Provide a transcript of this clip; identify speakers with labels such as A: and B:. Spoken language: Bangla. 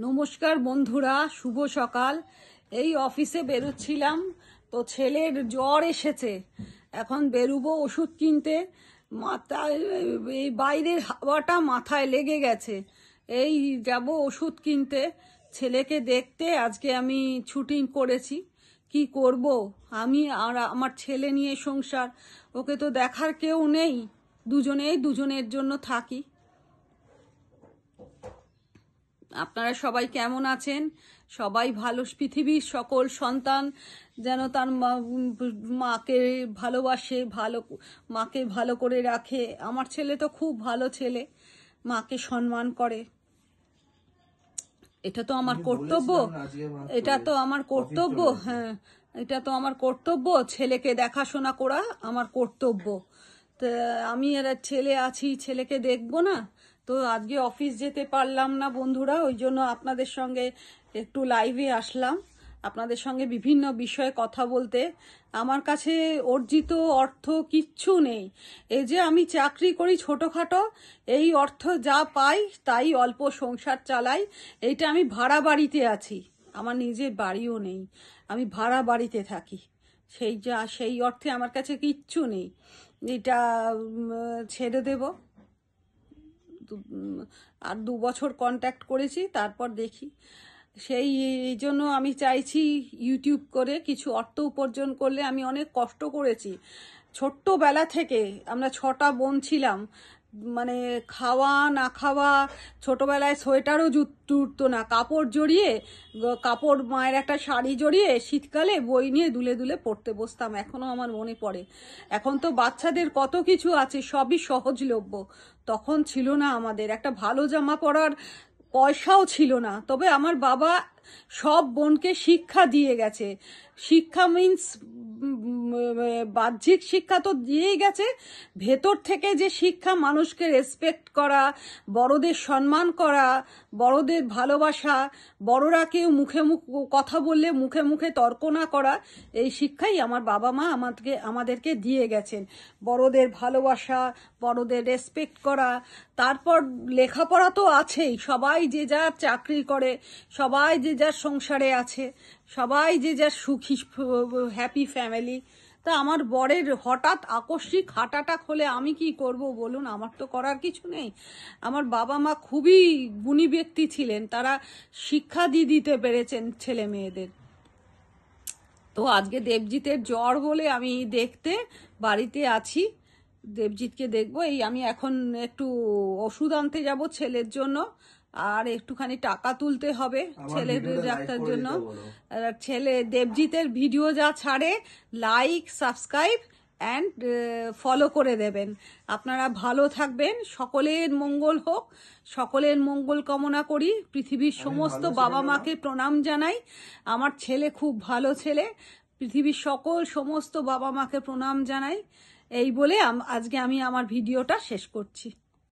A: নমস্কার বন্ধুরা, শুভ সকাল। এই অফিসে বেরোচ্ছিলাম তো ছেলের জ্বর এসেছে, এখন বেরোবো ওষুধ কিনতে। মাথায় এই বাইরের হাওয়াটা মাথায় লেগে গেছে, এই যাব ওষুধ কিনতে ছেলেকে দেখতে। আজকে আমি ছুটি করেছি, কি করব আমি আর আমার ছেলে নিয়ে সংসার, ওকে তো দেখার কেউ নেই, দুজনের জন্য থাকি। আপনারা সবাই কেমন আছেন? সবাই ভালো। পৃথিবীর সকল সন্তান যেন তার মাকে ভালোবাসে, মাকে ভালো করে রাখে। আমার ছেলে তো খুব ভালো ছেলে, মাকে সম্মান করে। এটা তো আমার কর্তব্য, হ্যাঁ, এটা তো আমার কর্তব্য, ছেলেকে দেখাশোনা করা আমার কর্তব্য। তো আমি এর ছেলে আছি, ছেলেকে দেখবো না? তো আজকে অফিস যেতে পারলাম না বন্ধুরা, ওই জন্য আপনাদের সঙ্গে একটু লাইভে আসলাম, আপনাদের সঙ্গে বিভিন্ন বিষয়ে কথা বলতে। আমার কাছে অর্জিত অর্থ কিচ্ছু নেই। এই যে আমি চাকরি করি ছোটোখাটো, এই অর্থ যা পাই তাই অল্প সংসার চালাই। এইটা আমি ভাড়া বাড়িতে আছি, আমার নিজের বাড়িও নেই, আমি ভাড়া বাড়িতে থাকি। সেই অর্থে আমার কাছে কিচ্ছু নেই। এটা ছেড়ে দেব, আর 2 বছর কন্ট্যাক্ট করেছি, তারপর দেখি। সেই জন্য আমি চাইছি ইউটিউব করে কিছু অর্থ উপার্জন করলে। আমি অনেক কষ্ট করেছি, ছোট্টবেলা থেকে আমরা 6টা বোন ছিলাম, মানে খাওয়া না খাওয়া, ছোটবেলায় সোয়েটারও জুটতো না, কাপড় জড়িয়ে, মায়ের একটা শাড়ি জড়িয়ে শীতকালে বই নিয়ে দুলে দুলে পড়তে বসতাম, এখনো আমার মনে পড়ে। এখন তো বাচ্চাদের কত কিছু আছে, সবই সহজলভ্য। তখন ছিল না, আমাদের একটা ভালো জামা পরার পয়সাও ছিল না। তবে আমার বাবা সব বোনকে শিক্ষা দিয়ে গেছে। শিক্ষা মিন্স বাহ্যিক শিক্ষা তো দিয়েই গেছে, ভেতর থেকে যে শিক্ষা, মানুষকে রেসপেক্ট করা, বড়দের সম্মান করা, বড়দের ভালোবাসা, বড়রা কেউ মুখে কথা বললে মুখে মুখে তর্ক না করা, এই শিক্ষাই আমার বাবা মা আমাদেরকে দিয়ে গেছেন। বড়দের ভালোবাসা, বড়দের রেসপেক্ট করা। তারপর লেখাপড়া তো আছেই, সবাই যে যার চাকরি করে, সবাই যে যার সংসারে আছে, সবাই যে যার সুখী হ্যাপি ফ্যামিলি। তা আমার বরের হঠাৎ আকস্মিক হার্ট অ্যাটাক হলে আমি কি করব বলুন? আমার তো করার কিছু নেই। আমার বাবা মা খুবই গুণী ব্যক্তি ছিলেন, তারা শিক্ষা দিতে পেরেছেন ছেলে মেয়েদের। তো আজকে দেবজিতের জ্বর বলে আমি দেখতে বাড়িতে আছি, দেবজিৎকে দেখবো। এই আমি এখন একটু ওষুধ আনতে যাব ছেলের জন্য, আর একটুখানি টাকা তুলতে হবে ছেলের ডাক্তার জন্য। ছেলে দেবজিতের ভিডিও যা ছাড়ে, লাইক, সাবস্ক্রাইব অ্যান্ড ফলো করে দেবেন। আপনারা ভালো থাকবেন, সকলের মঙ্গল হোক, সকলের মঙ্গল কামনা করি। পৃথিবীর সমস্ত বাবা মাকে প্রণাম জানাই। আমার ছেলে খুব ভালো ছেলে, পৃথিবীর সমস্ত বাবা মাকে প্রণাম জানাই। এই বলে আজকে আমি আমার ভিডিওটা শেষ করছি।